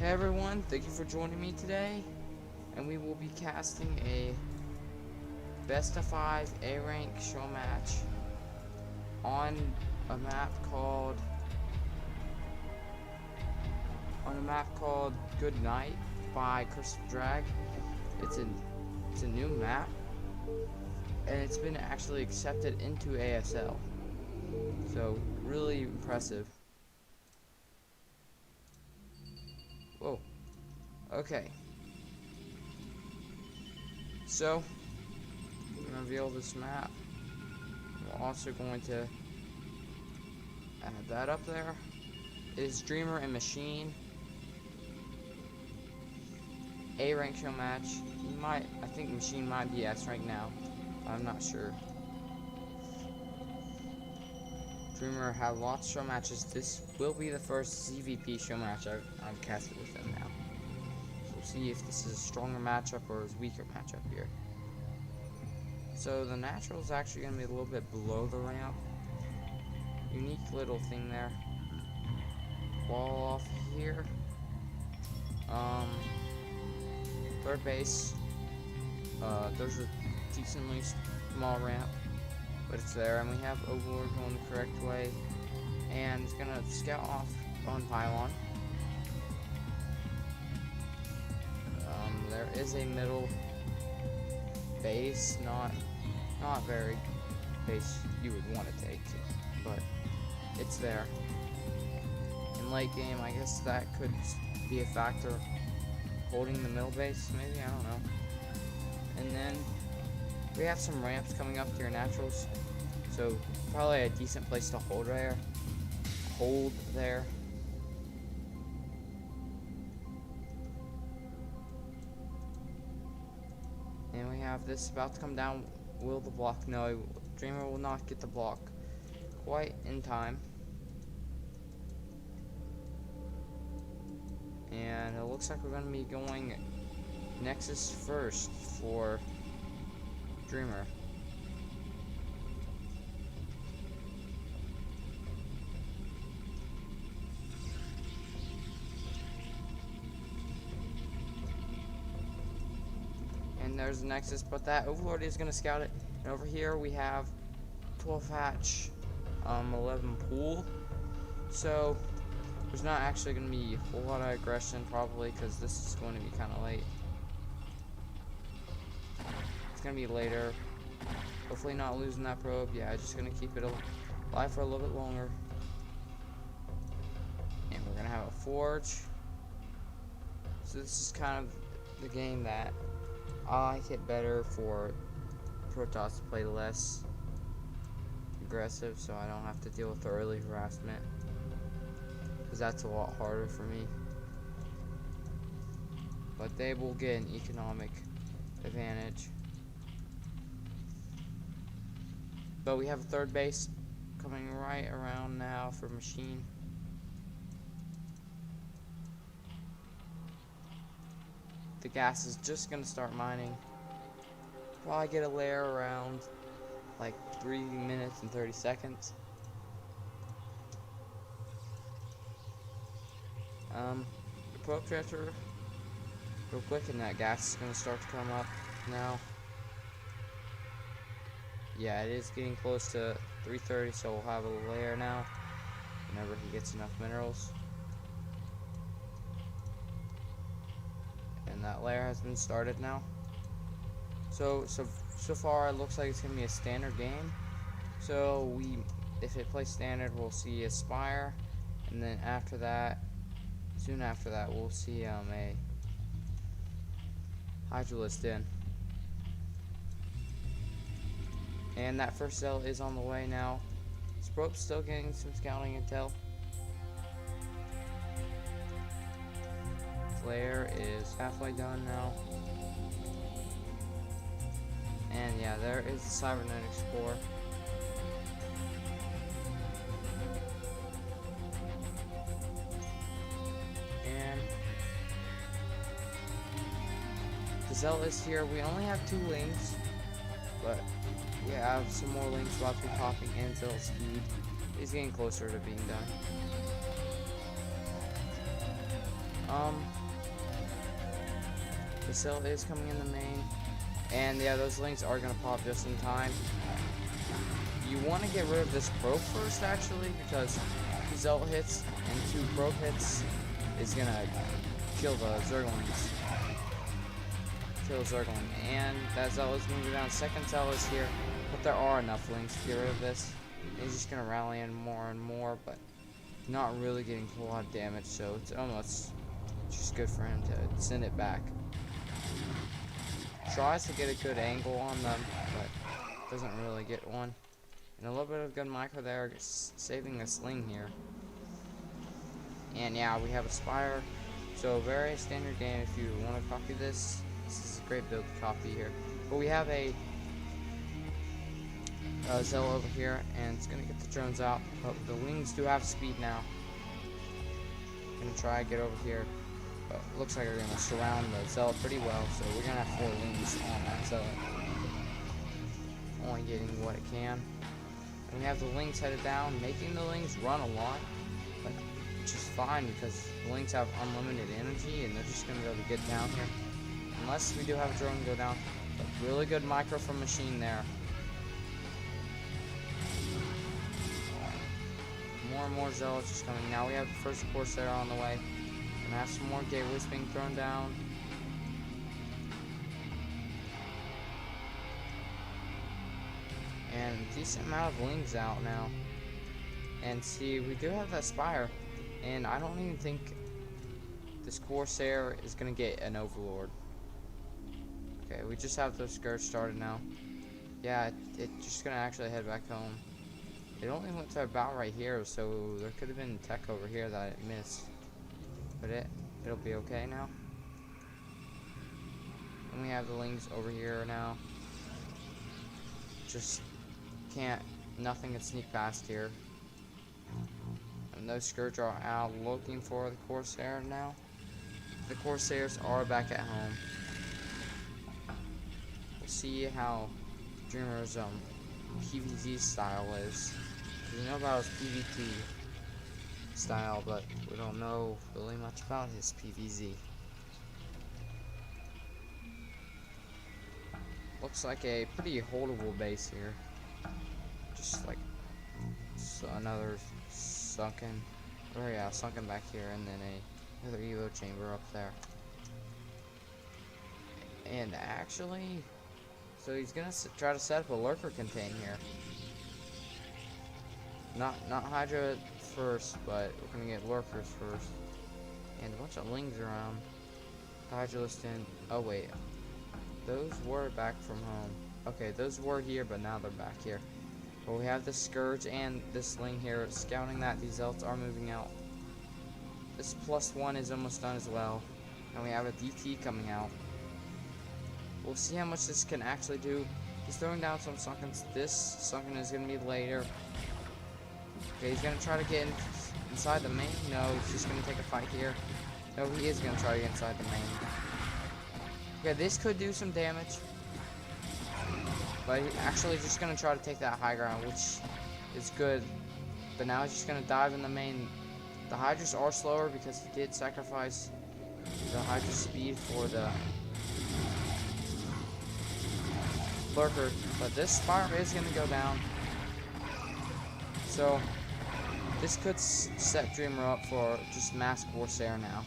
Hey everyone, thank you for joining me today, and we will be casting a best of 5 A rank show match on a map called Good Night by Crystal Drag. It's a new map, and it's been actually accepted into ASL. So really impressive. Whoa. Okay. So I'm gonna reveal this map. We're also going to add that up there. It is Dreamer and Machine. A rank show match. I think Machine might be S rank now. I'm not sure. Dreamer had lots of show matches. This will be the first ZVP show match I've casted with them now. So we'll see if this is a stronger matchup or a weaker matchup here. So the natural is actually going to be a little bit below the ramp. Unique little thing there. Wall off here. Third base. There's a decently small ramp, but it's there, and we have Overlord going the correct way, and it's gonna scout off on pylon. There is a middle base, not very base you would want to take, but it's there. In late game, I guess that could be a factor. Holding the middle base, maybe, I don't know. And then we have some ramps coming up to your naturals, so probably a decent place to hold there. And we have this about to come down. Will the block? No, Dreamer will not get the block quite in time. And it looks like we're going to be going Nexus first for Dreamer. And there's the Nexus, but that Overlord is going to scout it. And over here we have 12 hatch, 11 pool. So there's not actually going to be a whole lot of aggression, probably, because this is going to be kind of late. It's going to be later. Hopefully not losing that probe. Yeah, just going to keep it alive for a little bit longer. And we're going to have a forge. So this is kind of the game that I like it better for Protoss to play less aggressive, so I don't have to deal with the early harassment, because that's a lot harder for me. But they will get an economic advantage. But we have a third base coming right around now for Machine. The gas is just going to start mining. Probably get a layer around like 3 minutes and 30 seconds. The probe transfer real quick, and that gas is going to start to come up now. Yeah, it is getting close to 3:30, so we'll have a layer now whenever he gets enough minerals. And that layer has been started now. So far it looks like it's going to be a standard game. So if it plays standard, we'll see a Spire, and then after that, soon after that, we'll see a Hydralist in. And that first cell is on the way now. Sprope's still getting some scouting intel. Flare is halfway done now. And yeah, there is the cybernetic spore. And the Zell is here. We only have 2 links, but we have some more links about to be popping, and Zell's speed is getting closer to being done. The cell is coming in the main. And yeah, those links are going to pop just in time. You want to get rid of this probe first, actually, because 2 Zealot hits and 2 probe hits is going to kill the Zerglings. Kill Zergling. And that Zealot is moving down. Second Zealot is here. But there are enough links to get rid of this. He's just going to rally in more and more, but not really getting a lot of damage, so it's almost just good for him to send it back. Tries to get a good angle on them, but doesn't really get one. And a little bit of good micro there, saving a sling here. And yeah, we have a Spire. So very standard game. If you want to copy this, this is a great build to copy here. But we have a Zealot over here, and it's gonna get the drones out. But the wings do have speed now. Gonna try to get over here. But looks like we're gonna surround the Zealot pretty well, so we're gonna have 4 wings on that Zealot. Only getting what it can. And we have the Lings headed down, making the Lings run a lot, but which is fine because the Lings have unlimited energy and they're just gonna be able to get down here. Unless we do have a drone go down. But really good micro from Machine there. More and more Zealots just coming. Now we have the first Corsair on the way. Gonna have some more gateways being thrown down. And a decent amount of Lings out now. And see, we do have that Spire. And I don't even think this Corsair is gonna get an Overlord. Okay, we just have those skirts started now. Yeah, it's just gonna actually head back home. It only went to about right here, so there could have been tech over here that it missed. But it'll be okay now. And we have the Lings over here now. Just nothing can sneak past here. And those Scourge are out looking for the Corsair now. The Corsairs are back at home. We'll see how Dreamer's PvZ style is. We know about his PvP style, but we don't know really much about his PvZ. Looks like a pretty holdable base here. Just like another sunken, sunken back here, and then another Evo chamber up there. And actually, so he's gonna try to set up a lurker contain here. Not Hydra first, but we're gonna get lurkers first. And a bunch of Lings around. Hydralist in. Oh wait, those were back from home. Okay, those were here, but now they're back here. But we have the Scourge and this Ling here scouting that these Zealots are moving out. This +1 is almost done as well. And we have a DT coming out. We'll see how much this can actually do. He's throwing down some Sunkens. This Sunken is going to be later. Okay, he's going to try to get inside the main. No, he's just going to take a fight here. No, he is going to try to get inside the main. Okay, this could do some damage. But he's actually just going to try to take that high ground, which is good. But now he's just going to dive in the main. The Hydras are slower because he did sacrifice the Hydra speed for the lurker. But this Spire is going to go down. So this could set Dreamer up for just mass Corsair now.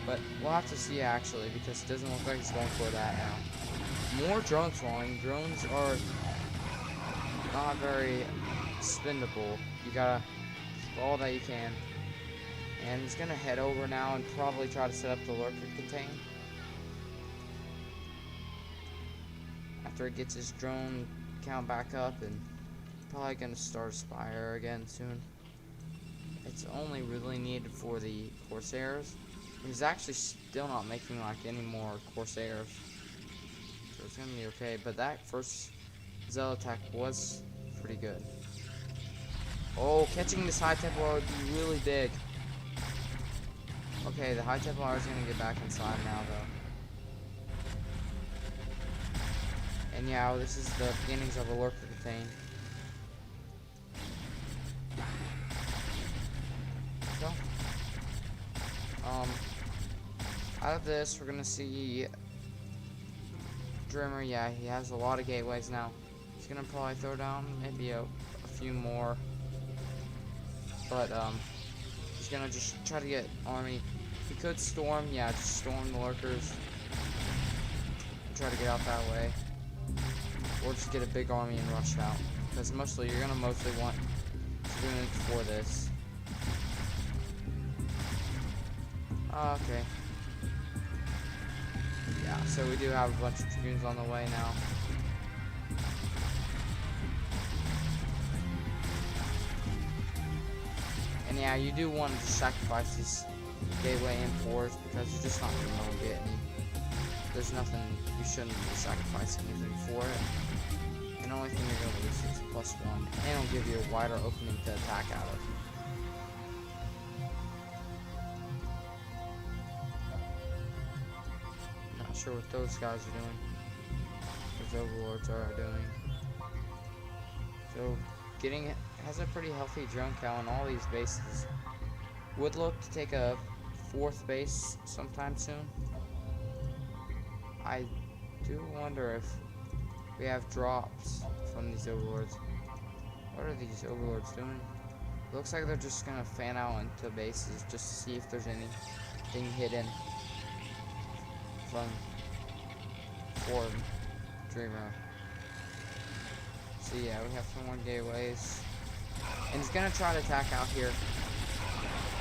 But we'll have to see actually, because it doesn't look like he's going for that now. More drones falling. Drones are not very spendable. You gotta keep all that you can. And he's gonna head over now and probably try to set up the lurker contain. After it gets his drone count back up, and probably gonna start Spire again soon. It's only really needed for the Corsairs. He's actually still not making like any more Corsairs. So it's gonna be okay, but that first Zealot attack was pretty good. Oh, catching this High Templar would be really big. Okay, the High Templar is gonna get back inside now though. And yeah, this is the beginnings of a lurker contain. So, Out of this, we're gonna see Dreamer. Yeah, he has a lot of gateways now. He's gonna probably throw down maybe a few more, but he's gonna just try to get army. He could storm, yeah, just storm the lurkers. Try to get out that way, or just get a big army and rush out. Because you're gonna mostly want Dragoons for this. Okay. Yeah, so we do have a bunch of Dragoons on the way now. And yeah, you do want to just sacrifice these gateway M4s because you're just not gonna get any. There's nothing, you shouldn't be sacrificing anything for it. And the only thing you're going to lose is +1. And it'll give you a wider opening to attack out of. Not sure what those guys are doing. Those overlords are doing. So, has a pretty healthy drone count on all these bases. Would look to take a 4th base sometime soon. I do wonder if we have drops from these overlords. What are these overlords doing? It looks like they're just gonna fan out into bases just to see if there's anything hidden for Dreamer. So yeah, we have some more gateways. And he's gonna try to attack out here.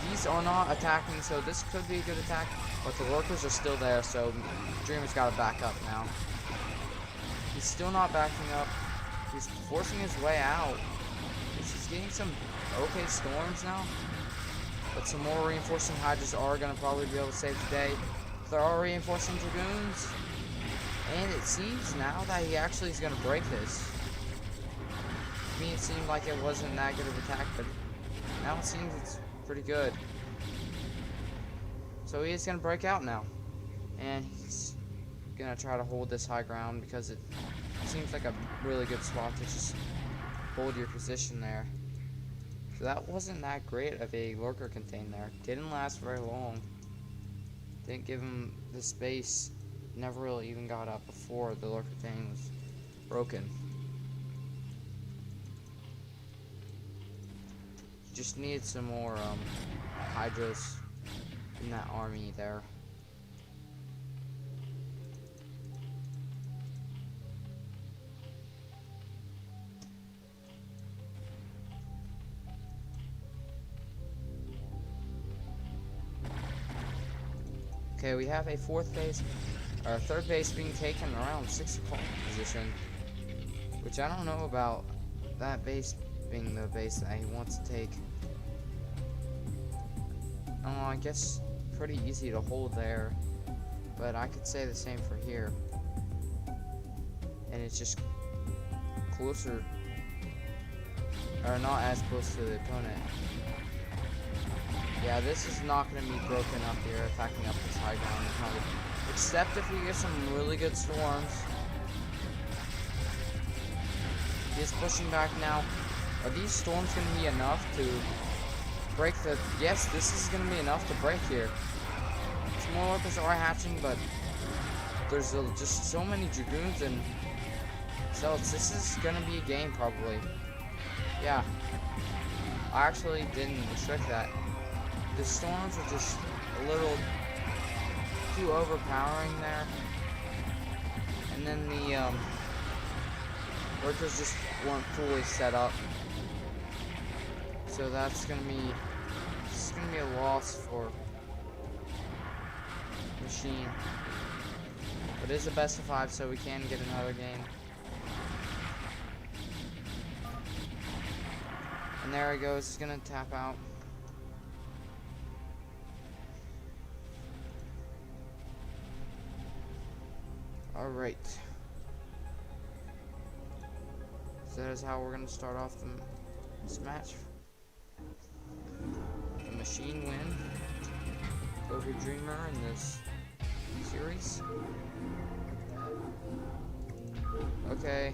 These are not attacking, so this could be a good attack. But the lurkers are still there, so Dreamer's got to back up now. He's still not backing up. He's forcing his way out. He's getting some okay storms now. But some more reinforcing hydras are going to probably be able to save the day. There are reinforcing dragoons. And it seems now that he actually is going to break this. To me, it seemed like it wasn't that good of an attack, but now it seems it's pretty good. So he is going to break out now. And he's going to try to hold this high ground because it seems like a really good spot to just hold your position there. So that wasn't that great of a lurker contain there. Didn't last very long. Didn't give him the space. Never really even got up before the lurker contain was broken. Just needed some more hydras in that army there. Okay, we have a 4th base, or 3rd base being taken around 6 o'clock position, which I don't know about that base being the base that he wants to take. I guess pretty easy to hold there, but I could say the same for here. And it's just closer, or not as close to the opponent. Yeah, this is not going to be broken up here, attacking up this high ground. Except if we get some really good storms. He's pushing back now. Are these storms going to be enough to break the... Yes, this is going to be enough to break here. Some more lurkers are hatching, but there's just so many dragoons and zealots. This is going to be a game, probably. Yeah. I actually didn't expect that. The storms are just a little too overpowering there. And then the lurkers just weren't fully set up. So that's gonna be a loss for Machine. But it is a best of 5, so we can get another game. And there he goes, he's gonna tap out. Alright. So that is how we're going to start off this match. The Machine win over Dreamer in this series. Okay,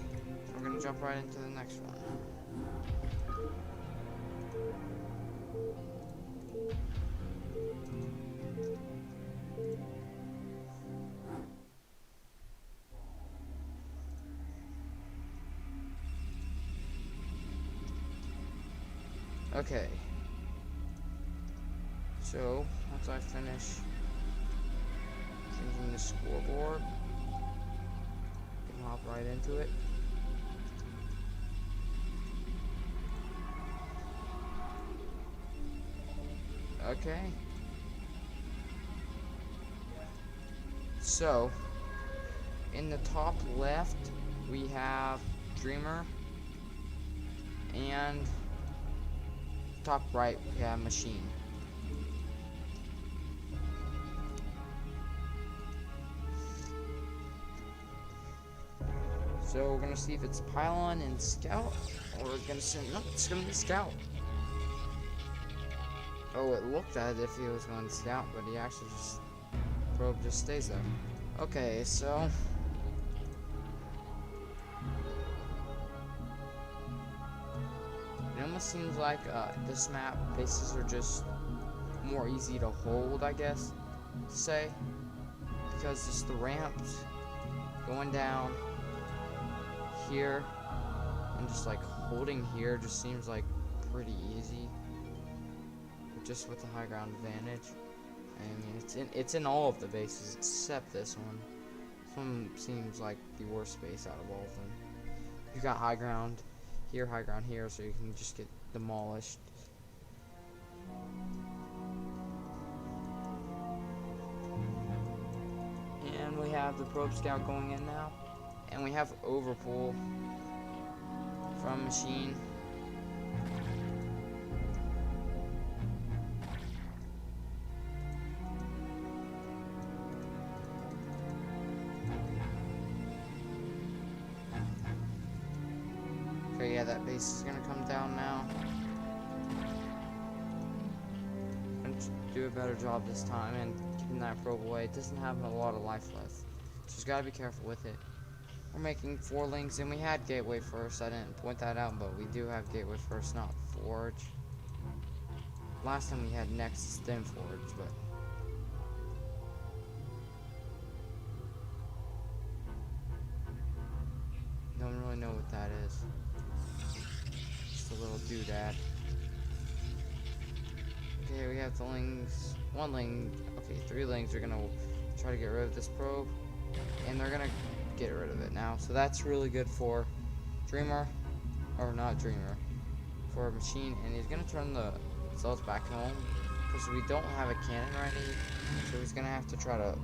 we're going to jump right into the next one. Okay. So, once I finish changing the scoreboard, I can hop right into it. Okay. So, in the top left, we have Dreamer, and top right, we have Machine. So we're gonna see if it's Pylon and Scout, or it's gonna say, no, it's gonna be Scout. Oh, it looked as if he was going Scout, but he actually just, probe just stays there. Okay, so it almost seems like this map bases are just more easy to hold, I guess, to say, because just the ramps going down here and just like holding here just seems like pretty easy, just with the high ground advantage. I mean, it's in all of the bases except this one. This one seems like the worst base out of all of them. You got high ground here, so you can just get demolished. And we have the probe scout going in now, and we have overpull from Machine. Okay, yeah, that base is gonna come down now. I'm gonna do a better job this time and getting that probe away. It doesn't have a lot of life left, just gotta be careful with it. We're making 4 links, and we had Gateway first. I didn't point that out, but we do have Gateway first, not Forge. Last time we had Nexus, then Forge, but don't really know what that is. Just a little doodad. Okay, we have the links. 1 link. Okay, 3 links. We're gonna try to get rid of this probe, and they're gonna get rid of it now. So that's really good for Dreamer, or not Dreamer, for Machine, and he's gonna turn the cells back home because we don't have a cannon ready. So he's gonna have to try to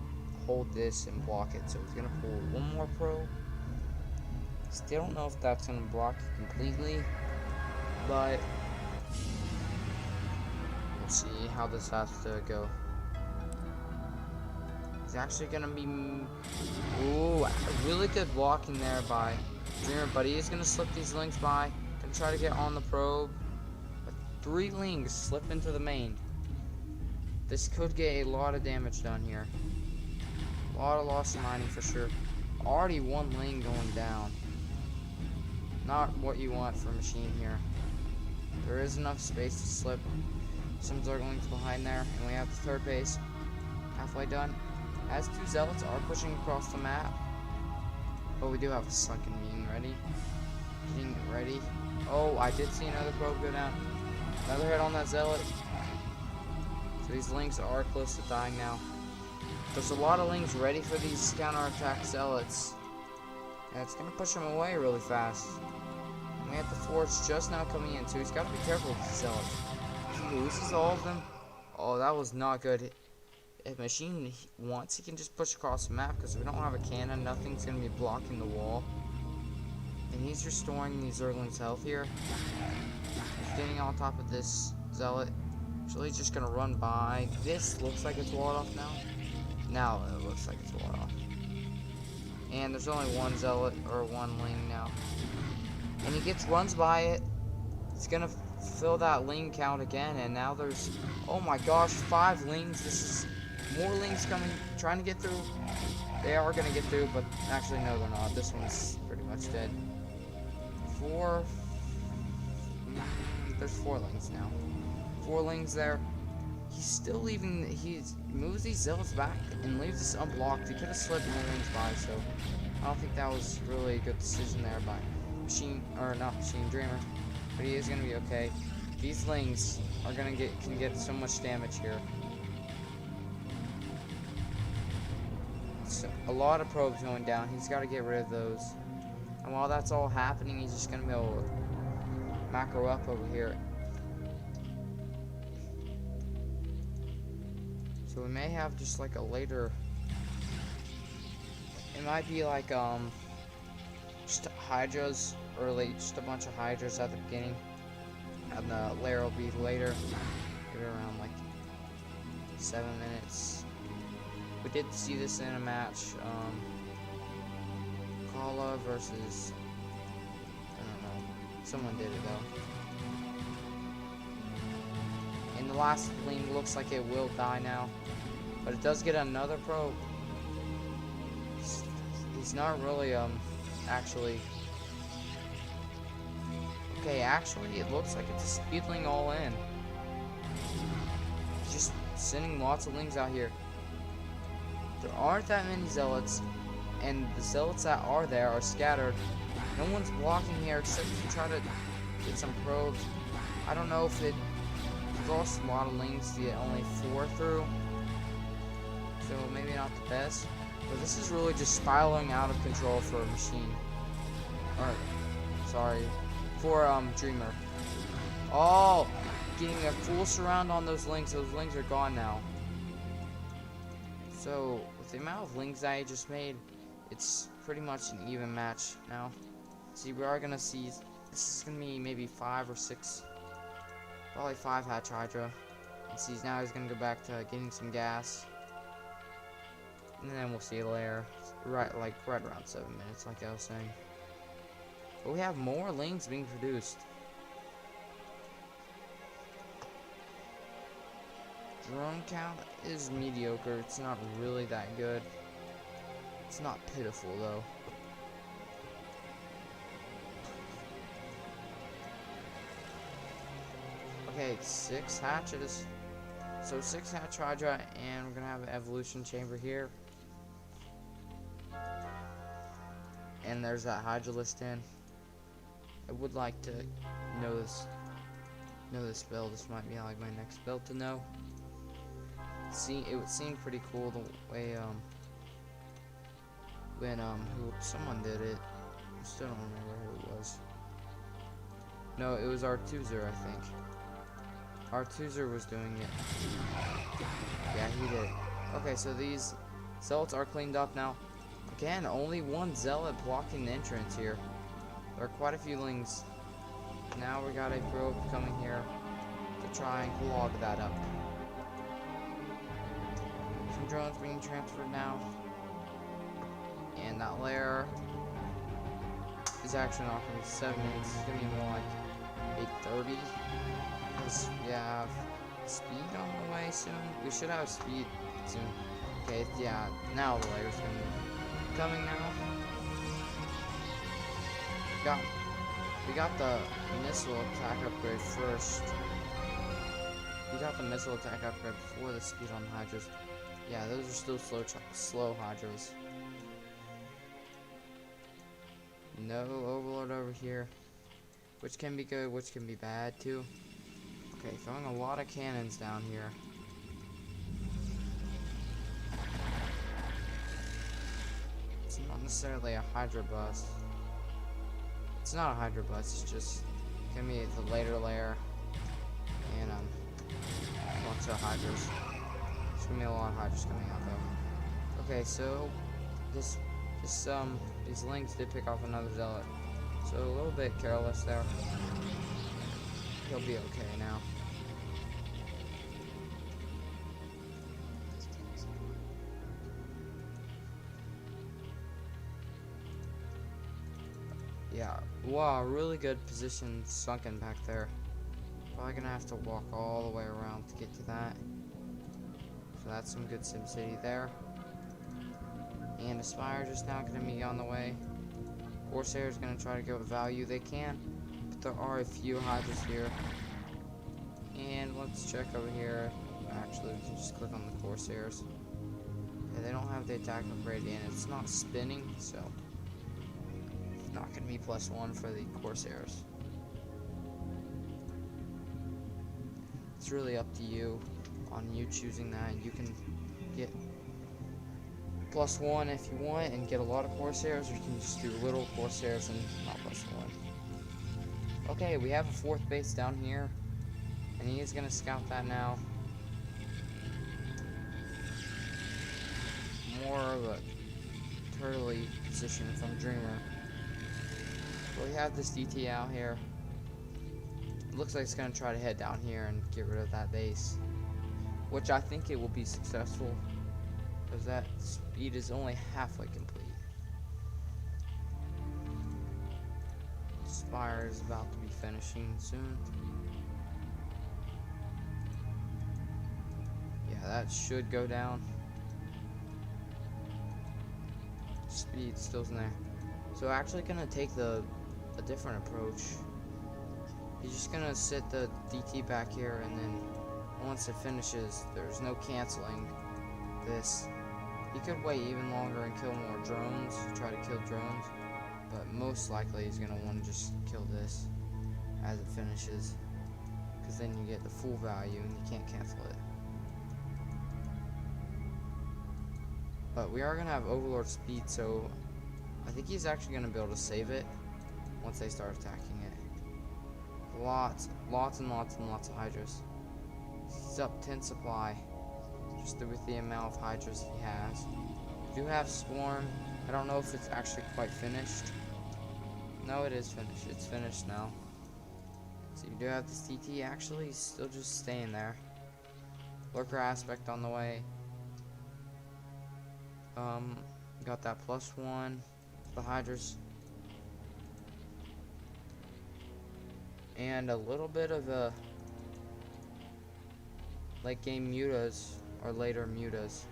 hold this and block it. So he's gonna pull 1 more probe. Still don't know if that's gonna block it completely, but we'll see how this has to go. He's actually gonna be, ooh, really good blocking there by Dreamer, but he is gonna slip these links by. Gonna try to get on the probe. But 3 links slip into the main. This could get a lot of damage done here. A lot of loss of mining for sure. Already 1 link going down. Not what you want for Machine here. There is enough space to slip some Zerglings behind there, and we have the 3rd base halfway done. As 2 Zealots are pushing across the map, but we do have a sunken being ready. Getting it ready. Oh, I did see another probe go down. Another hit on that Zealot. So these links are close to dying now. There's a lot of links ready for these counterattack Zealots, and it's going to push them away really fast. And we have the Forge just now coming in, so he's got to be careful with these Zealots. He loses all of them. Oh, that was not good. If Machine wants, he can just push across the map, because we don't have a cannon, nothing's going to be blocking the wall. And he's restoring these Zerglings' health here. He's getting on top of this Zealot. So he's just going to run by. This looks like it's walled off now. Now it looks like it's walled off. And there's only 1 Zealot, or 1 Ling now. And he runs by it. It's going to fill that Ling count again, and now there's, oh my gosh, 5 Lings. This is more Lings coming, trying to get through. They are going to get through, but actually no, they're not. This one's pretty much dead. 4, there's 4 Lings now. 4 Lings there. He's still leaving, he moves these Zealots back and leaves this unblocked. He could have slipped more Lings by, so I don't think that was really a good decision there by Machine, or not Machine, Dreamer. But he is going to be okay. These lings are can get so much damage here. So, a lot of probes going down. He's got to get rid of those. And while that's all happening, he's just gonna be able to macro up over here. So we may have just like a later. It might be like just hydras early, just a bunch of hydras at the beginning, and the lair will be later. Give it around like 7 minutes. We did see this in a match. Kala versus, I don't know, someone did it though. And the last lane looks like it will die now, but it does get another probe. He's not really actually. Okay, actually it looks like it's a speedling all in. He's just sending lots of lings out here. There aren't that many zealots, and the zealots that are there are scattered. No one's blocking here except to try to get some probes. I don't know if it lost a lot of lings to get only 4 through, so maybe not the best. But this is really just spiraling out of control for a machine. Or, sorry, for Dreamer. Oh, getting a full surround on those lings. Those lings are gone now. So, with the amount of lings I just made, it's pretty much an even match now. See, we are gonna see, this is gonna be maybe 5 or 6, probably 5 hatch hydra. And see, now he's gonna go back to getting some gas. And then we'll see a lair, right around 7 minutes, like I was saying. But we have more lings being produced. Drone count is mediocre. It's not really that good. It's not pitiful though. Okay, 6 hatches. So 6 hatch hydra, and we're gonna have an evolution chamber here. And there's that hydralisk in. I would like to know this build. This might be like my next build to know. See, it would seem pretty cool the way when someone did it. I still don't remember who it was. No, it was Artuzer, I think. Artuzer was doing it. Yeah, he did. Okay, so these zealots are cleaned up now. Again, only 1 zealot blocking the entrance here. There are quite a few lings. Now we got a probe coming here to try and clog that up. Some drones being transferred now. And that lair is actually not going to be 7 minutes. It's going to be more like 8:30. Because we have speed on the way soon. We should have speed soon. Okay, yeah, now the lair's going to be coming now. We got the missile attack upgrade first. We got the missile attack upgrade before the speed on the hydras. Yeah, those are still slow hydras. No overload over here, which can be good, which can be bad too. Okay, throwing a lot of cannons down here. It's not necessarily a hydra bus. It's not a hydra bus, it's just gonna be the later layer and a bunch of hydras. There's gonna be a lot of hydras coming out though. Okay, so these lings did pick off another zealot. So a little bit careless there. He'll be okay now. Yeah, wow, really good position sunken back there. Probably gonna have to walk all the way around to get to that. So that's some good SimCity there. And Aspire just now gonna be on the way. Corsair's gonna try to get what value they can, but there are a few hydras here. And let's check over here. Actually, we can just click on the Corsairs. Yeah, they don't have the attack upgrade and it's not spinning, so not gonna be +1 for the Corsairs. It's really up to you on you choosing that. You can get +1 if you want and get a lot of Corsairs, or you can just do little Corsairs and not +1. Okay, we have a 4th base down here, and he is going to scout that now. More of a turtley position from Dreamer. So we have this DT out here. It looks like it's going to try to head down here and get rid of that base, which I think it will be successful, because that speed is only halfway complete. Spire is about to be finishing soon. Yeah, that should go down. Speed still's in there. So actually gonna take a different approach. He's just gonna sit the DT back here, and then once it finishes, there's no canceling this. He could wait even longer and kill more drones, try to kill drones, but most likely he's gonna want to just kill this as it finishes, because then you get the full value and you can't cancel it. But we are going to have Overlord speed, so I think he's actually going to be able to save it once they start attacking it. Lots and lots and lots of Hydras. He's up 10 supply, just with the amount of Hydras he has. We do have Swarm. I don't know if it's actually quite finished. No, it is finished. It's finished now. So you do have this DT actually still just staying there. Lurker aspect on the way. Got that +1, the Hydras, and a little bit of a late game mutas, or later mutas.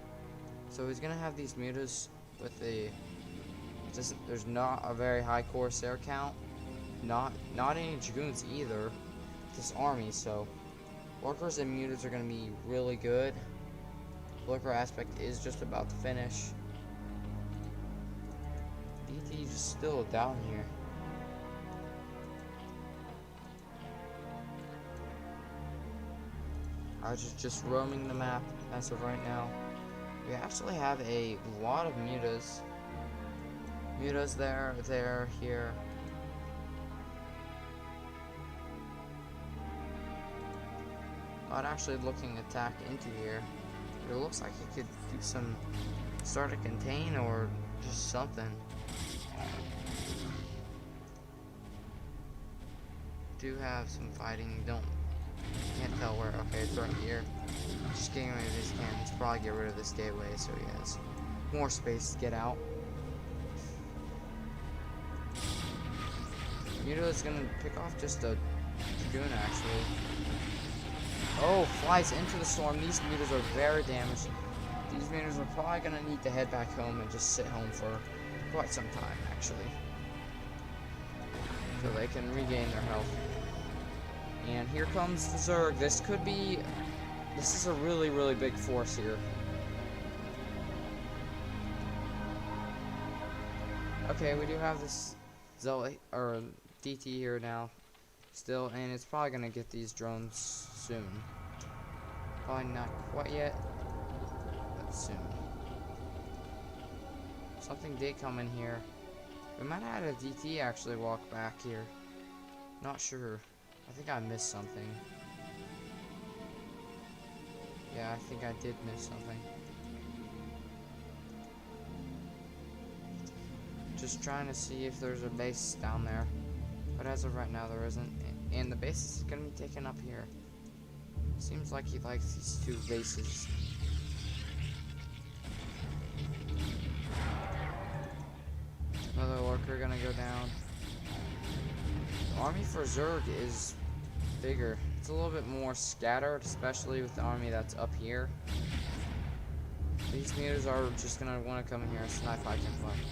So he's gonna have these mutas with the, there's not a very high Corsair count, not any Dragoons either, this army, so Lurkers and mutas are gonna be really good. Lurker aspect is just about to finish. DT is still down here. I was just roaming the map as of right now. We actually have a lot of mutas. Mutas there, here. Not actually looking to attack into here. It looks like it could do some, start a contain or just something. Do have some fighting, can't tell where. Okay, it's right here. Just getting rid of these cannons, probably get rid of this gateway so he has more space to get out. Muto is gonna pick off just a Dragoon actually. Oh, flies into the storm. These mutas are very damaged. These mutas are probably going to need to head back home and just sit home for quite some time, actually. So they can regain their health. And here comes the Zerg. This is a really, really big force here. Okay, we do have this Zealot, or DT here now. Still, and it's probably gonna get these drones soon. Probably not quite yet, but soon. Something did come in here. We might have had a DT actually walk back here. Not sure. I think I missed something. Yeah, I think I did miss something. Just trying to see if there's a base down there. But as of right now, there isn't. And the base is going to be taken up here. Seems like he likes these two bases. Another Lurker going to go down. The army for Zerg is bigger. It's a little bit more scattered, especially with the army that's up here. These mutas are just going to want to come in here and snipe I can fight.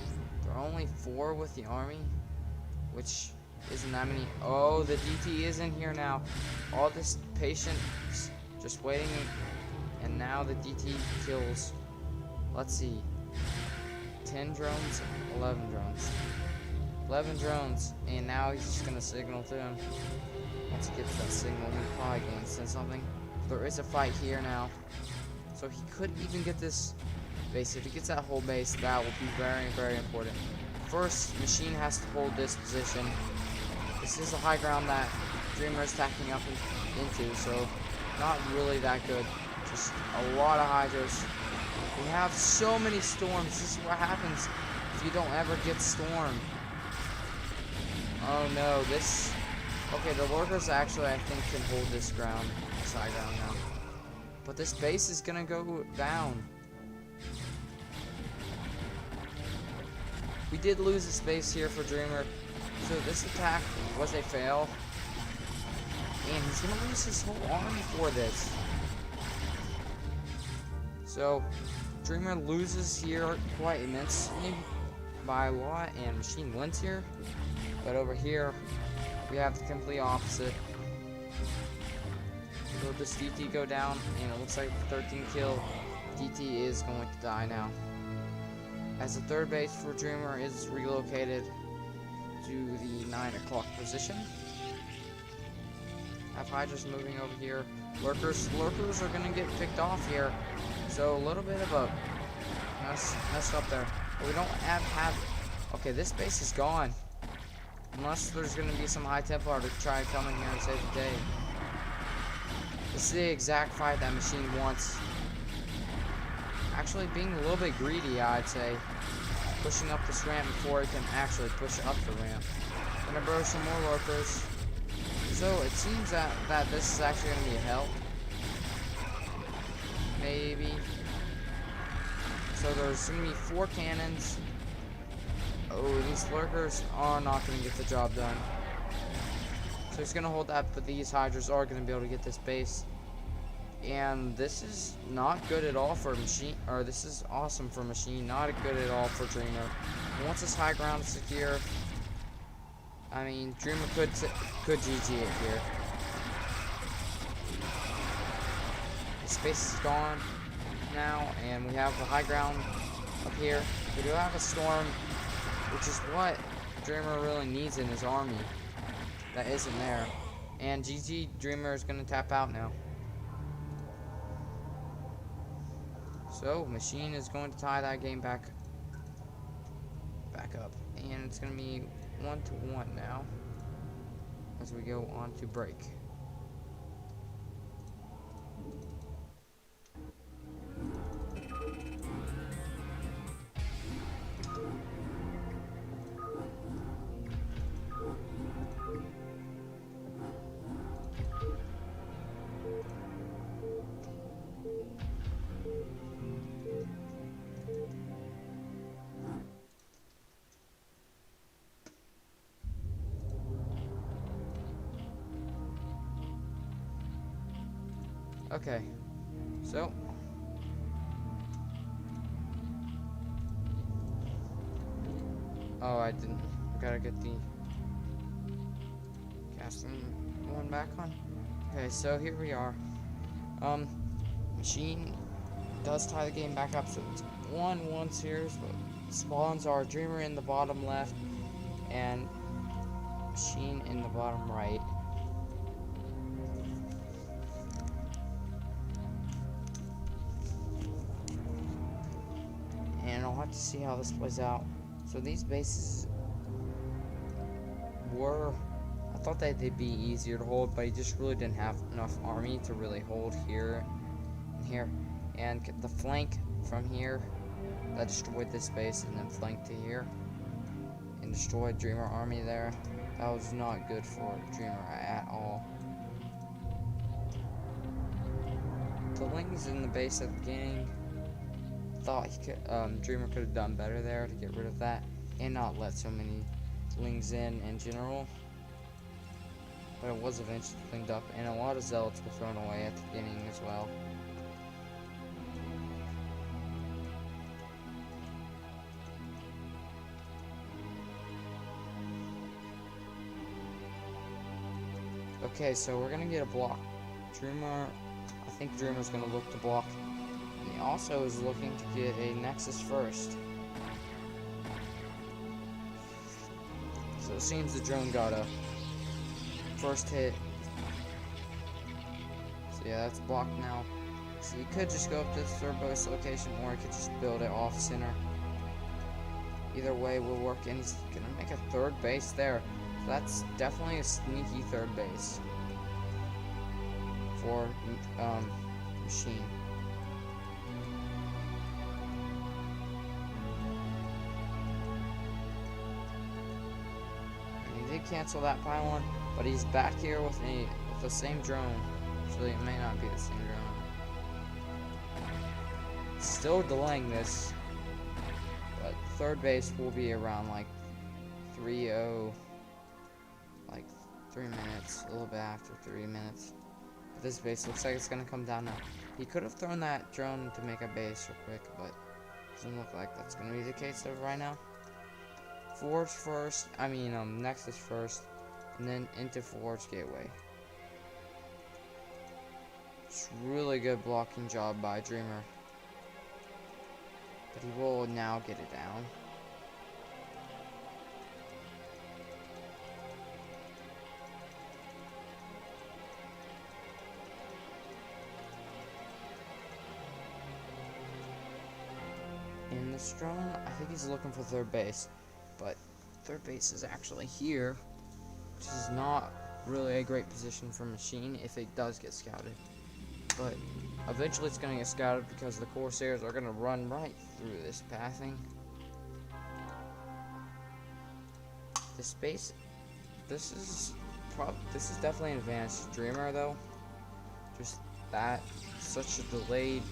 There are only 4 with the army, which isn't that many. Oh, the DT is in here now. All this patience, just waiting, and now the DT kills. Let's see. 10 drones, 11 drones. 11 drones, and now he's just gonna signal to him. Once he gets that signal, he's probably gonna send something. there is a fight here now. So he could even get this base. If he gets that whole base, that will be very, very important. First, Machine has to hold this position. This is a high ground that Dreamer is tacking up into, so not really that good. Just a lot of hydras. We have so many storms. This is what happens if you don't ever get storm. Oh no, this... Okay, the lurkers actually, I think, can hold this ground, this high ground now. But this base is gonna go down. We did lose a space here for Dreamer, so this attack was a fail. And he's gonna lose his whole army for this. So, Dreamer loses here quite immensely by a lot, and Machine wins here. But over here, we have the complete opposite. Will this DT go down? And it looks like the 13 kill DT is going to die now. As the third base for Dreamer is relocated to the 9 o'clock position. Have Hydras moving over here. Lurkers are going to get picked off here. So a little bit of a messed up there. But we don't have... Okay, this base is gone. Unless there's going to be some high Templar to try and come in here and save the day. This is the exact fight that Machine wants. Actually being a little bit greedy, I'd say. Pushing up this ramp before he can actually push up the ramp. Gonna burrow some more lurkers. So it seems that this is actually gonna be a help. Maybe. So there's gonna be 4 cannons. Oh, these lurkers are not gonna get the job done. So he's gonna hold that, but these Hydras are gonna be able to get this base. And this is not good at all for Machine, or this is awesome for Machine, not good at all for Dreamer. Once this high ground is secure, I mean, Dreamer could GG it here. The space is gone now, and we have the high ground up here. We do have a storm, which is what Dreamer really needs in his army. That isn't there. And GG, Dreamer is going to tap out now. So, Machine is going to tie that game back up. And it's going to be 1-1 now, as we go on to break. Okay, so I didn't. Gotta get the casting one back on. Okay, so here we are. Machine does tie the game back up, so it's 1-1 series, but spawns are Dreamer in the bottom left and Machine in the bottom right. And I'll have to see how this plays out. So these bases were, I thought that they'd be easier to hold, but he just really didn't have enough army to really hold here and here. And the flank from here, that destroyed this base, and then flanked to here and destroyed Dreamer army there. That was not good for Dreamer at all. The Lings in the base at the beginning, thought he could, Dreamer could have done better there to get rid of that and not let so many Lings in general. But it was eventually cleaned up, and a lot of Zealots were thrown away at the beginning as well. Okay, so we're gonna get a block. Dreamer, I think Dreamer's gonna look to block. He also is looking to get a Nexus first. So it seems the drone got a first hit. So So yeah, that's blocked now. So he could just go up to the third base location, or he could just build it off center. Either way will work, and he's gonna make a third base there. So that's definitely a sneaky third base for Machine. And he did cancel that pylon, but he's back here with the same drone. Actually, it may not be the same drone. Still delaying this, but third base will be around like 3:0, like 3 minutes, a little bit after 3 minutes. But this base looks like it's gonna come down now. He could have thrown that drone to make a base real quick, but doesn't look like that's gonna be the case of right now. Forge first, Nexus first, and then into Forge Gateway. It's really good blocking job by Dreamer. But he will now get it down. In this drone, I think he's looking for third base. But third base is actually here, which is not really a great position for Machine if it does get scouted. But eventually it's going to get scouted because the Corsairs are going to run right through this pathing. This base, this is definitely an advantage to Dreamer though. Just that, such a delayed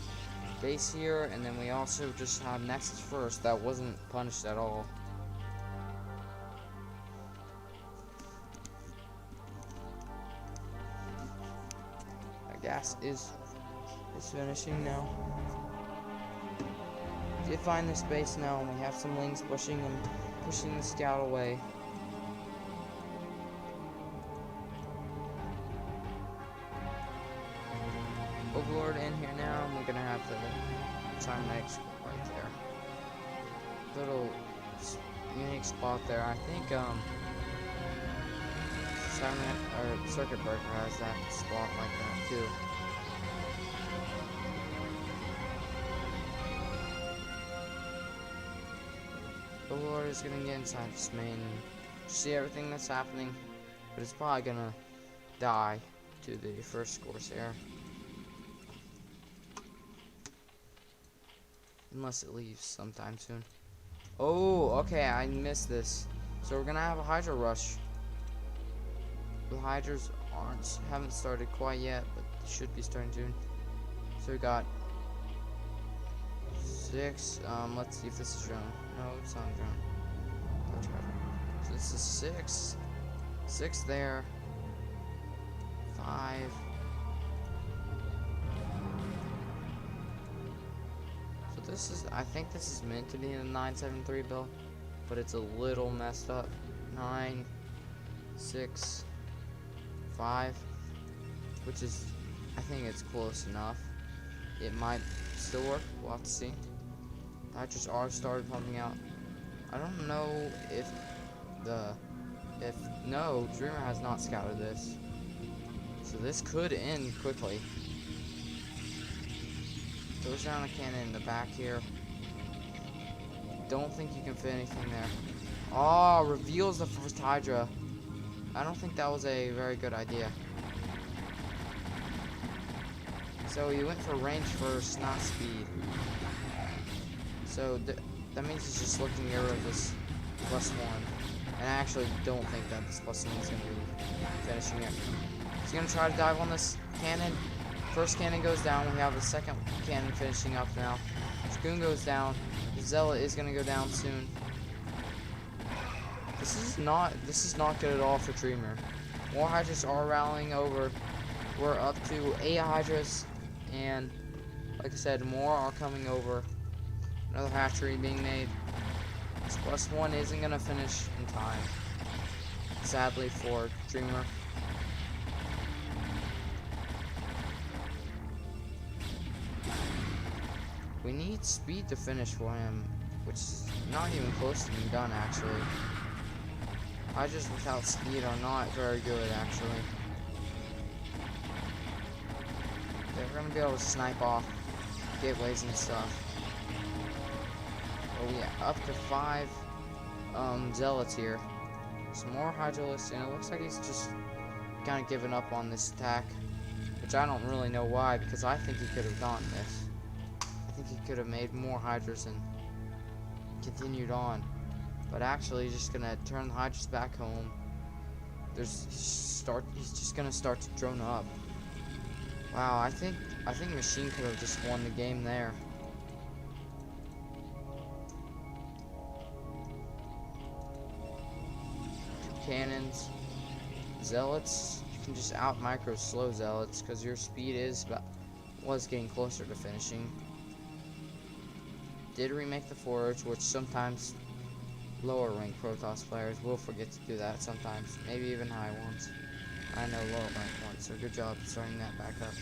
base here, and then we also just had Nexus first that wasn't punished at all. Gas is finishing now. Did find this base now, and we have some links pushing the scout away. Overlord in here now, and we're gonna have the Cybernetic right there. Little unique spot there. I think Circuit Breaker has that spot like that too. Overlord is gonna get inside this main and see everything that's happening, but it's probably gonna die to the first Corsair. Unless it leaves sometime soon. Oh, okay, I missed this. So we're gonna have a Hydra rush. The Hydras haven't started quite yet, but should be starting soon. So we got 6. Let's see if this is drone. No, it's not drone. So this is 6. 6 there. 5. So this is, I think this is meant to be in a 973 build, but it's a little messed up. 9, 6, 5, which is, I think it's close enough. It might still work. We'll have to see. Nitrous R started pumping out. I don't know if no, Dreamer has not scouted this, so this could end quickly. Throws down a cannon in the back here. Don't think you can fit anything there. Oh, reveals the first Hydra. I don't think that was a very good idea. So he went for range first, not speed. So that means he's just looking to get rid of this +1. And I actually don't think that this +1 is going to be finishing it. He's going to try to dive on this cannon. First cannon goes down. We have the second cannon finishing up now. Dragoon goes down. The Zealot is going to go down soon. This is not good at all for Dreamer. More Hydras are rallying over. We're up to 8 Hydras, and like I said, more are coming over. Another hatchery being made. This +1 isn't gonna finish in time, sadly for Dreamer. We need speed to finish for him, which is not even close to being done actually. Hydras without speed are not very good, actually. we're gonna be able to snipe off gateways and stuff. Oh yeah, up to 5 zealots here. Some more hydralists, and it looks like he's just kind of given up on this attack, which I don't really know why, because I think he could have gotten this. I think he could have made more hydras and continued on, but actually he's just gonna turn the hydras back home. He's just gonna start to drone up. Wow, I think Machine could have just won the game there. Cannons, zealots. You can just out micro slow zealots because your speed was getting closer to finishing. Did remake the forge, which sometimes lower rank Protoss players will forget to do that sometimes, maybe even high ones. I know lower rank ones, so good job starting that back up.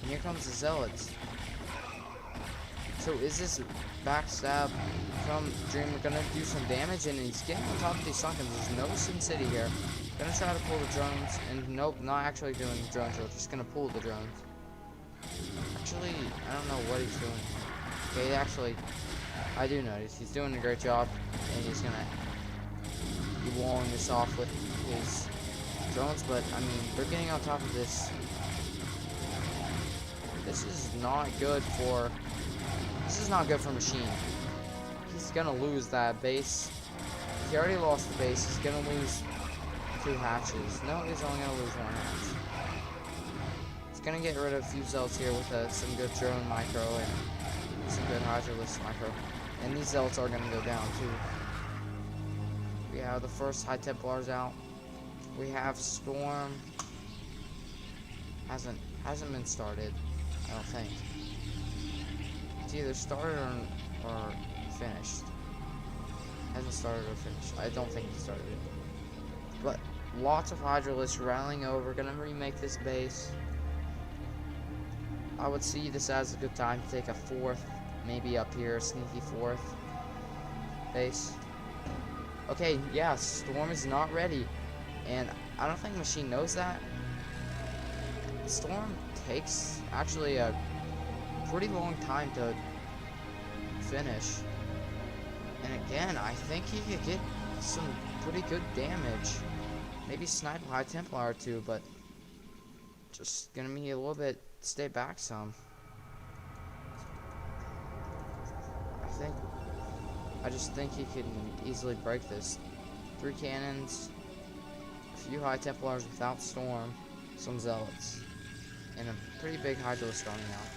And here comes the zealots. So is this backstab from Dreamer gonna do some damage? And he's getting on top of these Sunkens. There's no Sin City here. Gonna try to pull the drones, and nope, not actually doing the drone drill, just gonna pull the drones. Actually, I don't know what he's doing. Okay, actually, I do notice he's doing a great job, and he's gonna be walling this off with his drones, but I mean, they're getting on top of this. This is not good for Machine. He's gonna lose that base. He already lost the base. He's gonna lose 2 hatches. No, he's only gonna lose 1 hatch. He's gonna get rid of a few zealots here with some good drone micro and some good hydralist micro. And these zealots are gonna go down too. We have the first High Templars out. We have Storm. Hasn't been started, I don't think. It's either started or finished. Hasn't started or finished. I don't think he started it. But lots of hydralists rallying over, gonna remake this base. I would see this as a good time to take a 4th, maybe up here, a sneaky 4th base. Okay, yeah, Storm is not ready, and I don't think Machine knows that. Storm takes actually a pretty long time to finish, and again, I think he could get some pretty good damage. Maybe snipe a High Templar or 2, but just gonna be a little bit stay back some. I just think he can easily break this. 3 cannons, a few High Templars without Storm, some zealots, and a pretty big hydralist starting out.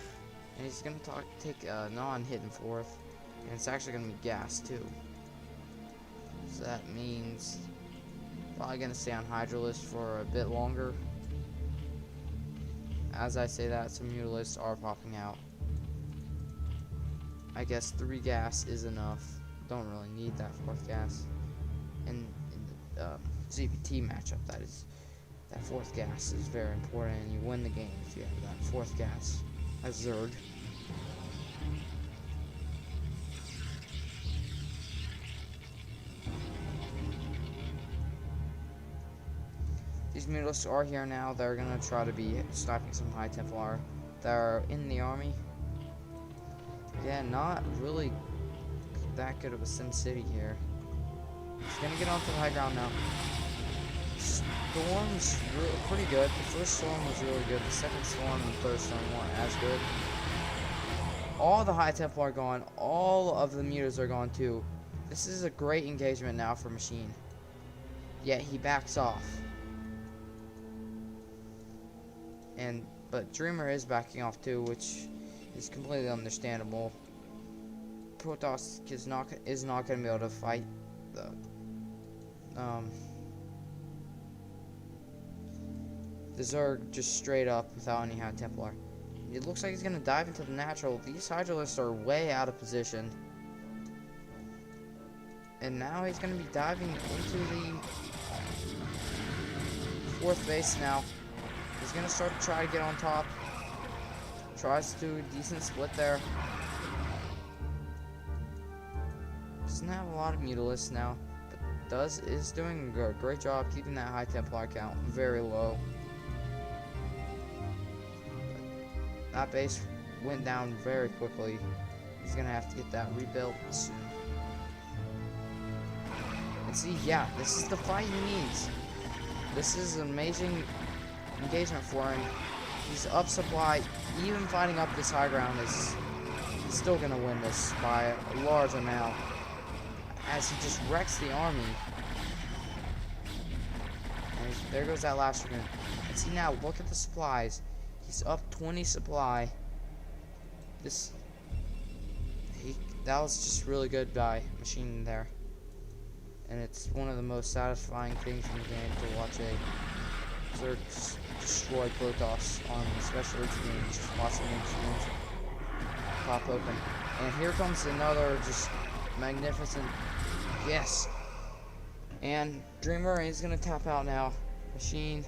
And he's gonna take a non-hidden 4th, and it's actually gonna be gas too. So that means probably gonna stay on hydralist for a bit longer. As I say that, some mutalists are popping out. I guess 3 gas is enough. Don't really need that 4th gas. And in the ZVT matchup, that 4th gas is very important, and you win the game if you have that 4th gas as Zerg. These mutalists are here now. They're gonna try to be sniping some High Templar that are in the army. Yeah, not really that good of a Sim City here. He's gonna get onto the high ground now. Storm's pretty good. The first storm was really good. The second storm and the third storm weren't as good. All the High Templar are gone. All of the mutas are gone too. This is a great engagement now for Machine. Yet he backs off. But Dreamer is backing off too, which is completely understandable. Protoss is not going to be able to fight the Zerg just straight up without any High Templar. It looks like he's going to dive into the natural. These hydralists are way out of position. And now he's going to be diving into the 4th base now. He's going to start to try to get on top. Tries to do a decent split there. Doesn't have a lot of mutalists now, but is doing a great job keeping that High Templar count very low. that base went down very quickly. He's gonna have to get that rebuilt soon. And see, yeah, this is the fight he needs. This is an amazing engagement for him. He's up supply. Even fighting up this high ground he's still gonna win this by a large amount, as he just wrecks the army. And there goes that last dragoon. And see now, look at the supplies. He's up 20 supply. That was just really good by Machine there. And it's one of the most satisfying things in the game to watch a Zerg destroy Protoss army, especially today. Just watching Machines pop open. And here comes another just magnificent, yes. And Dreamer is gonna tap out now. Machine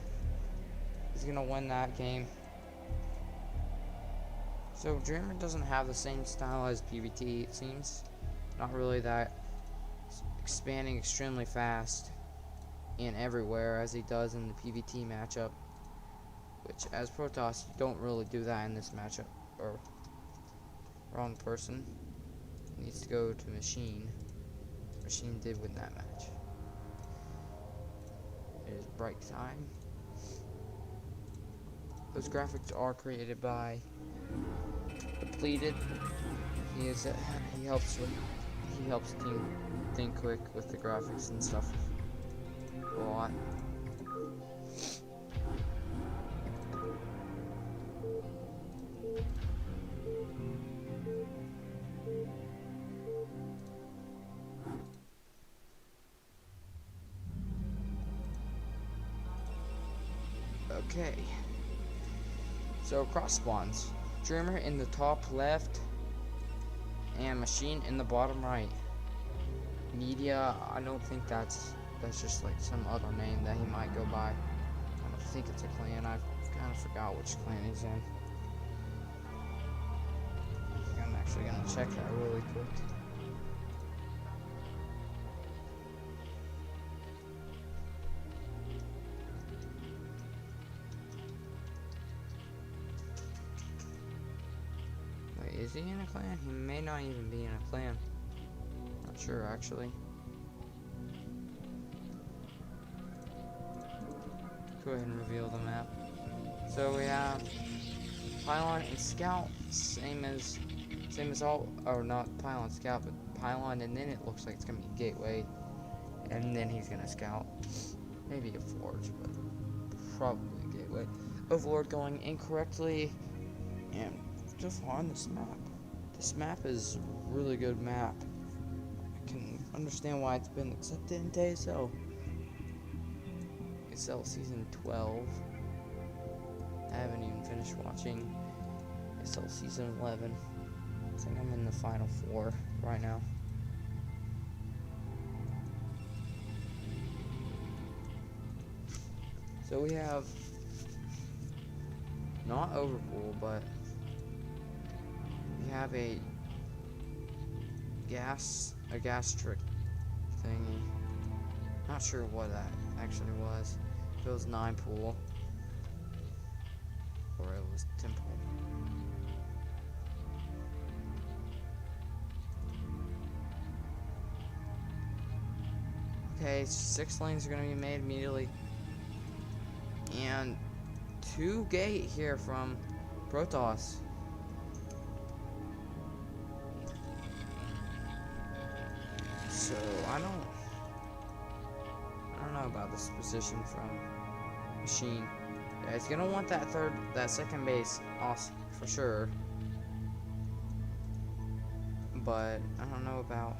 is gonna win that game. So Dreamer doesn't have the same style as PvT, it seems. Not really that expanding extremely fast and everywhere as he does in the PvT matchup. Which, as Protoss, you don't really do that in this matchup. Or, wrong person. Needs to go to Machine. Machine did win that match. It is break time. Those graphics are created by Depleted. He helps team think quick with the graphics and stuff a lot. Okay. So cross spawns. Dreamer in the top left and Machine in the bottom right. Media, I don't think that's just like some other name that he might go by. I don't think it's a clan. I kind of forgot which clan he's in. I'm actually gonna check that really quick. Wait, is he in a clan? He may not even be in a clan. Not sure actually. Go ahead and reveal the map. So we have Pylon and Scout, same as all, or not Pylon Scout, but Pylon, and then it looks like it's gonna be Gateway, and then he's gonna Scout. Maybe a Forge, but probably Gateway. Overlord going incorrectly, and just on this map. This map is a really good map. I can understand why it's been accepted into ASL. ASL Season 12. I haven't even finished watching ASL Season 11. I think I'm in the final 4 right now. So we have not Overpool, but we have a gastric thingy. Not sure what that actually was. If it was 9 pool or it was temple. Okay, 6 lanes are gonna be made immediately. And 2 gate here from Protoss. So I don't know about this position from Machine. Yeah, he's gonna want that second base off for sure. But I don't know about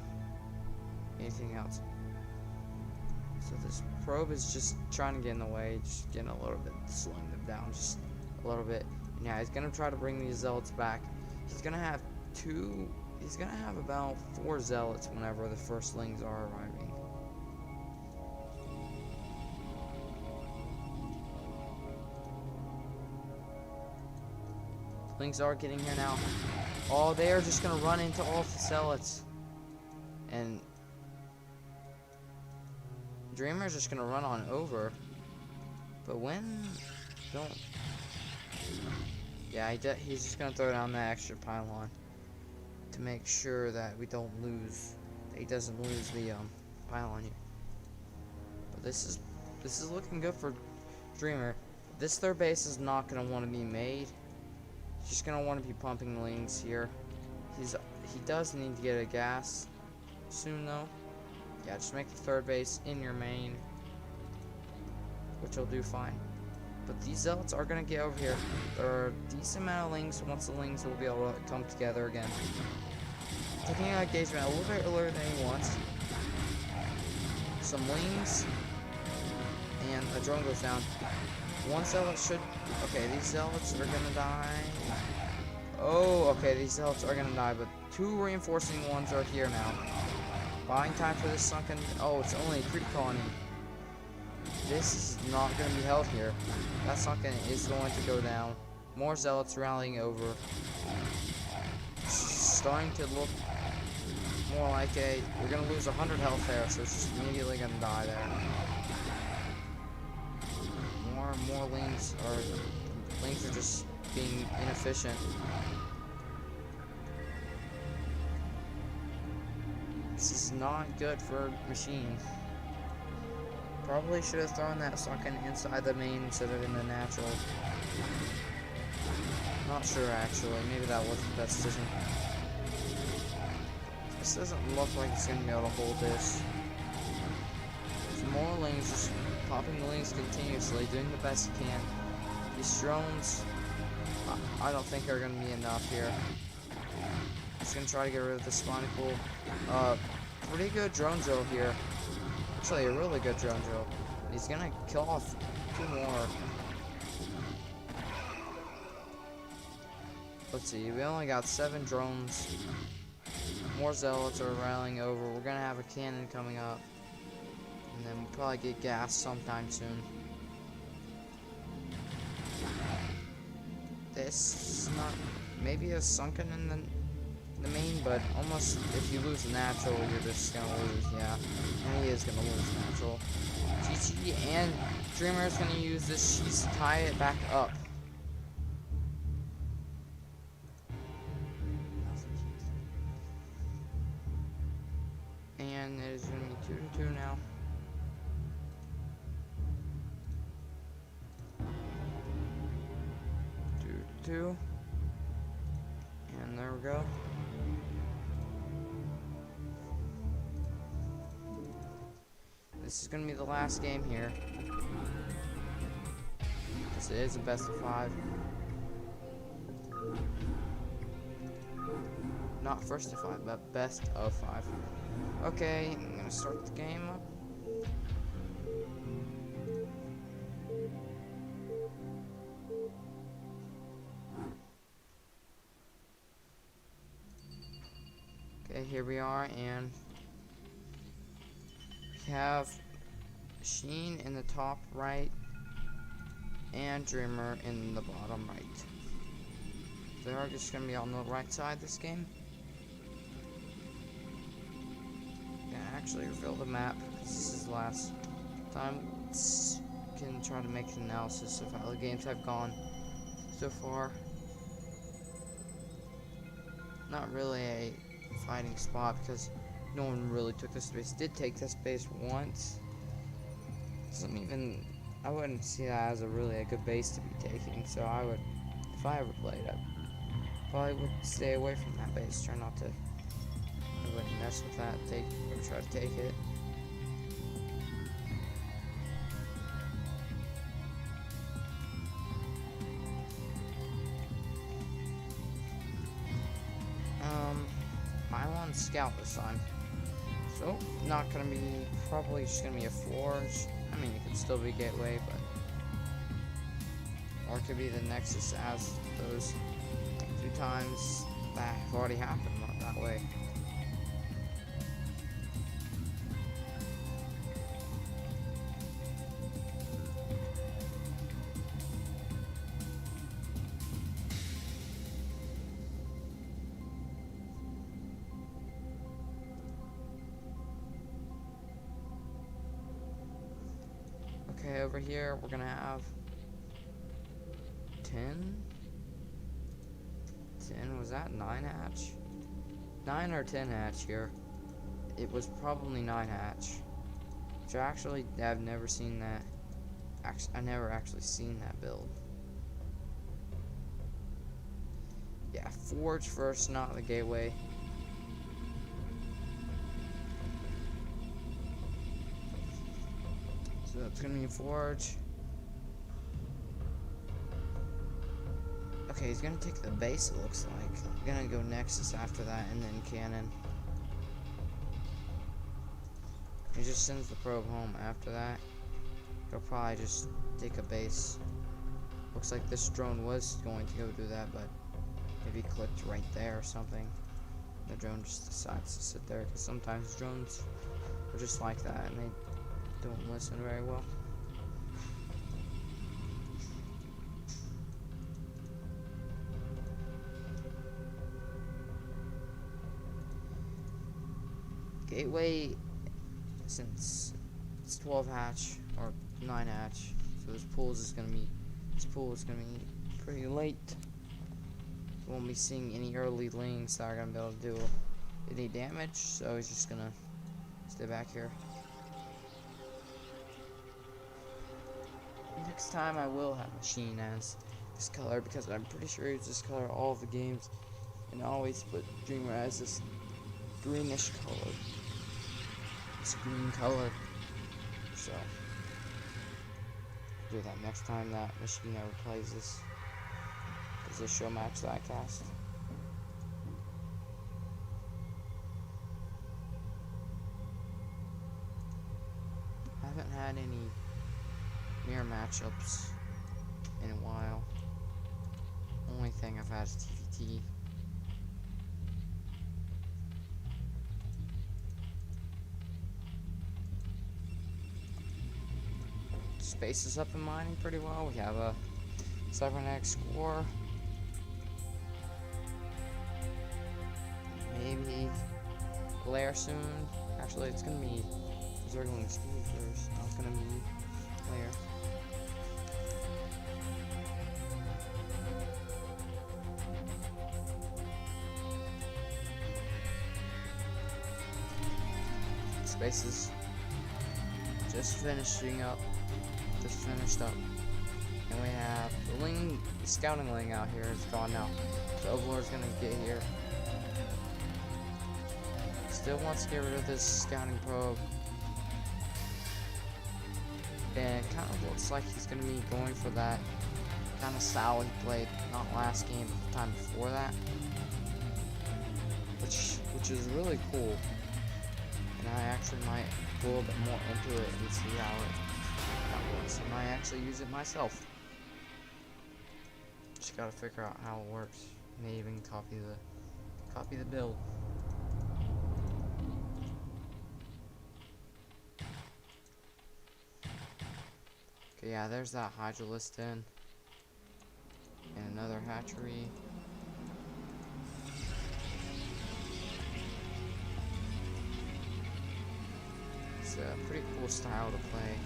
anything else. So this probe is just trying to get in the way, just getting a little bit, slowing them down just a little bit. And yeah, he's gonna try to bring these zealots back. He's gonna have about 4 zealots whenever the first lings are arriving. Lings are getting here now. Oh, they are just gonna run into all the zealots. And Dreamer's just gonna run on over. But when Yeah, he's just gonna throw down that extra pylon to make sure that we don't lose. That he doesn't lose the pylon here. But this is looking good for Dreamer. This third base is not gonna want to be made. He's just gonna want to be pumping lanes here. He does need to get a gas soon though. Yeah, just make the third base in your main, which will do fine. But these zealots are gonna get over here. There are a decent amount of lings. Once the lings will be able to come together again. Taking out engagement a little bit earlier than he wants. Some lings, and a drone goes down. One zealot should. Okay, these zealots are gonna die. Oh, okay, these zealots are gonna die, but two reinforcing ones are here now. Buying time for this sunken. Oh, it's only a creep colony. This is not going to be held here. That sunken is going to go down. More zealots rallying over. It's starting to look more like we're going to lose 100 health there, so it's just immediately going to die there. More lings are just being inefficient. This is not good for machine. Probably should have thrown that sunken inside the main instead of in the natural. Not sure actually. Maybe that wasn't the best decision. This doesn't look like it's going to be able to hold this. There's more lings, just popping the lings continuously, doing the best he can. These drones, I don't think are going to be enough here. Just going to try to get rid of the spawning pool. Pretty good drone drill here. Actually, a really good drone drill. He's gonna kill off two more. Let's see, we only got 7 drones. More zealots are rallying over. We're gonna have a cannon coming up. And then we'll probably get gas sometime soon. This is not, maybe a sunken in the main, but almost if you lose the natural, you're just gonna lose, yeah. And he is gonna lose natural. GG, and Dreamer is gonna use this cheese to tie it back up. And it is gonna be 2-2 now. Two. And there we go. This is going to be the last game here. Because it is a best of 5. Not first of 5, but best of 5. Okay, I'm going to start the game up. Okay, here we are, and we have Sheen in the top right and Dreamer in the bottom right. They are just going to be on the right side this game. Yeah, actually reveal the map because this is the last time. Can try to make an analysis of how the games have gone so far. Not really a fighting spot because no one really took this space. Did take this space once. I wouldn't see that as really a good base to be taking. So I would, if I ever played, I probably would stay away from that base. Try not to. I wouldn't mess with that. Or try to take it. I'm on scout this time. So, not gonna be, probably just gonna be a forge. I mean, it could still be gateway, but. Or it could be the Nexus as those 2 times that have already happened that way. Okay, over here we're gonna have 10 Was that 9 hatch? 9 or 10 hatch here. It was probably 9 hatch. Which actually, I've never seen that. I never actually seen that build. Yeah, Forge first, not the gateway. So it's gonna be Forge. Okay, he's gonna take the base, it looks like. He's gonna go Nexus after that, and then Cannon. He just sends the probe home after that. He'll probably just take a base. Looks like this drone was going to go do that, but maybe clicked right there or something. The drone just decides to sit there, because sometimes drones are just like that, and they don't listen very well. Gateway, since it's 12 hatch or 9 hatch, so this pool is gonna be pretty late. We won't be seeing any early lings that are gonna be able to do any damage, so he's just gonna stay back here. Next time I will have Machine as this color, because I'm pretty sure it's this color all of the games, and I always put Dreamer as this greenish color. This green color. So do that next time that Machine ever plays this. Is this Showmatch that I cast? I haven't had any mirror matchups in a while. Only thing I've had is TVT. Space is up in mining pretty well. We have a cybernetic score. Maybe layer soon. Actually, it's gonna be Zergling speed first. Now it's gonna be layer. Space is just finishing up. Just finished up. And we have the scouting ling out here is gone now. The Overlord's gonna get here. Still wants to get rid of this scouting probe. And it kind of looks like he's gonna be going for that kind of style he played, not last game, but the time before that. Which is really cool. And I actually might go a little bit more into it and see how that works. I might actually use it myself. Just gotta figure out how it works. May even copy the build. Okay, yeah, there's that Hydralisk in. And another hatchery. It's a pretty cool style to play.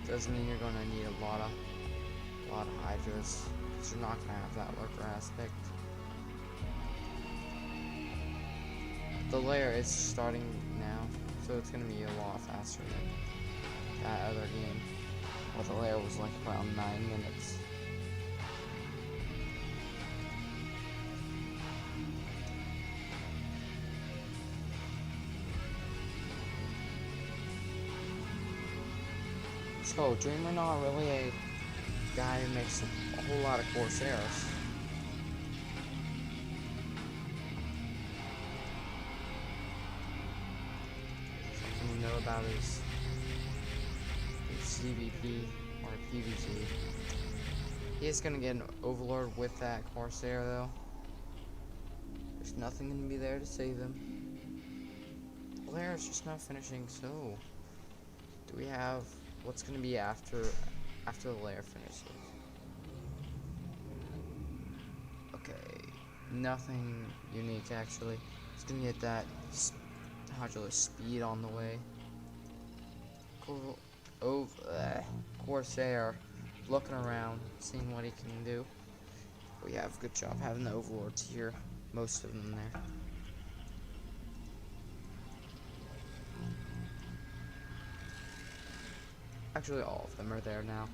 Doesn't mean you're gonna need a lot of hydras, because you're not gonna have that lurker aspect. The layer is starting now, so it's gonna be a lot faster than that other game. Well, the layer was like around 9 minutes. So, Dreamer not really a guy who makes a whole lot of Corsairs. Something you know about is CVP or PvP. He is gonna get an Overlord with that Corsair though. There's nothing gonna be there to save him. Blair is just not finishing, so do we have what's gonna be after the layer finishes? Okay, nothing unique actually. It's gonna get that Hydralisk speed on the way. Corsair looking around, seeing what he can do. We have good job having the overlords here, most of them there. Actually, all of them are there now.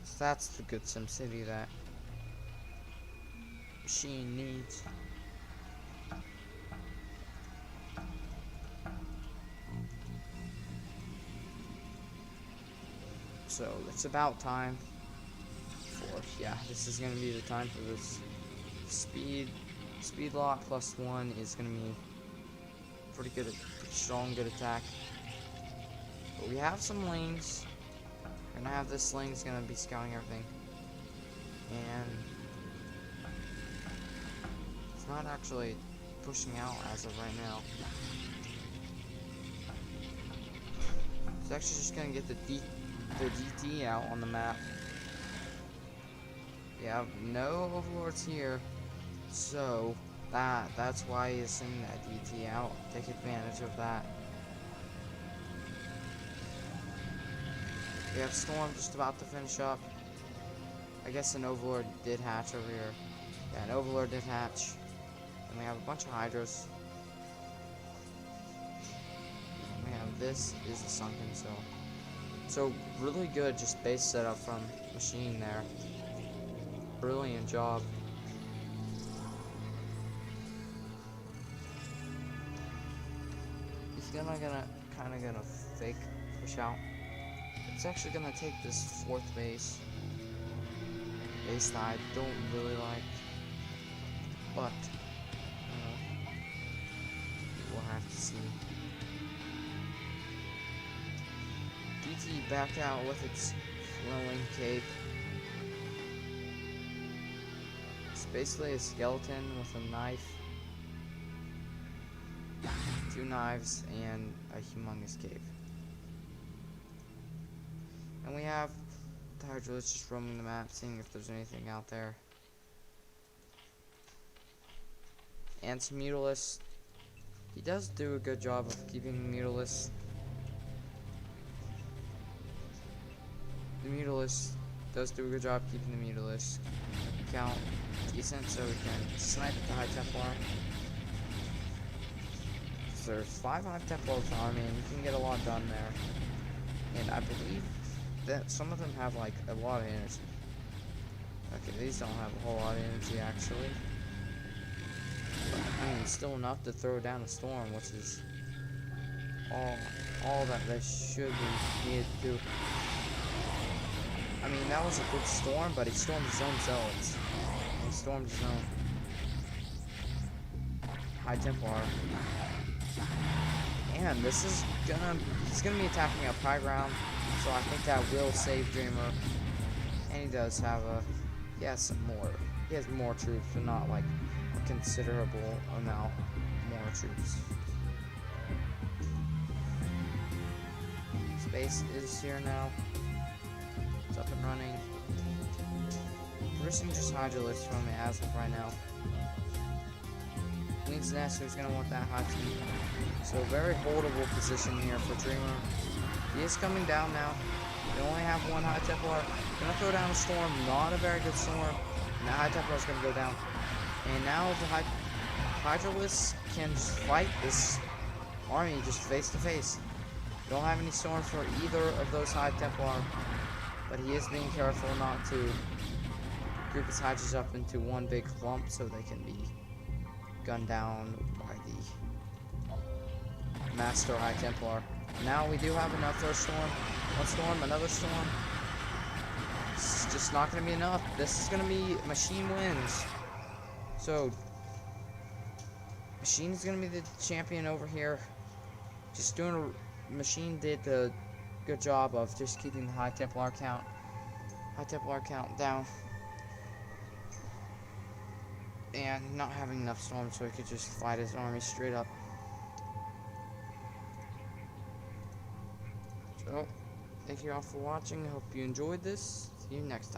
So that's the good SimCity that Machine needs. So it's about time for, yeah, this is gonna be the time for this speed lock +1 is gonna be pretty strong, good attack. But we have some lanes. We're gonna have this lane's gonna be scouting everything. And it's not actually pushing out as of right now. It's actually just gonna get the DT out on the map. We have no overlords here, so that's why he's sending that DT out. Take advantage of that. We have Storm just about to finish up. I guess an overlord did hatch over here. Yeah, an overlord did hatch. And we have a bunch of hydras. And we have this is the sunken cell. So really good just base setup from Machine there. Brilliant job. He's gonna fake push out. It's actually gonna take this 4th base that I don't really like, but we'll have to see. DT backed out with its flowing cape. It's basically a skeleton with a knife, 2 knives, and a humongous cape. And we have the Hydralis just roaming the map, seeing if there's anything out there. And some Mutalis. He does do a good job of keeping Mutalis. The Mutalis does do a good job keeping the Mutalis count decent, so we can snipe the High Templar. So there's 5 High Templar with the army, and you can get a lot done there. And I believe that some of them have like a lot of energy. Okay, these don't have a whole lot of energy actually. But, I mean, still enough to throw down a storm, which is all that they should be needed to do. I mean, that was a good storm, but he stormed his own zones. He stormed his own High Templar. And he's gonna be attacking up high ground, so I think that will save Dreamer. And he does have he has more troops, but not like a considerable amount more troops. Space is here now. It's up and running. Producing just Hydralis from it as of right now. Queen's Nest, who's going to want that high team. So very holdable position here for Dreamer. He is coming down now. They only have 1 High Templar. Going to throw down a Storm. Not a very good Storm. And that High Templar is going to go down. And now the Hydralis can just fight this army just face to face. Don't have any Storms for either of those High Templar. But he is being careful not to group his Hydras up into one big clump so they can be gunned down by the Master High Templar. Now we do have enough for a Storm. One Storm, another Storm. It's just not going to be enough. This is going to be Machine wins. So, Machine is going to be the champion over here. Just Machine did a good job of just keeping the High Templar count down. And not having enough Storms so he could just fight his army straight up. So, thank you all for watching. I hope you enjoyed this. See you next time.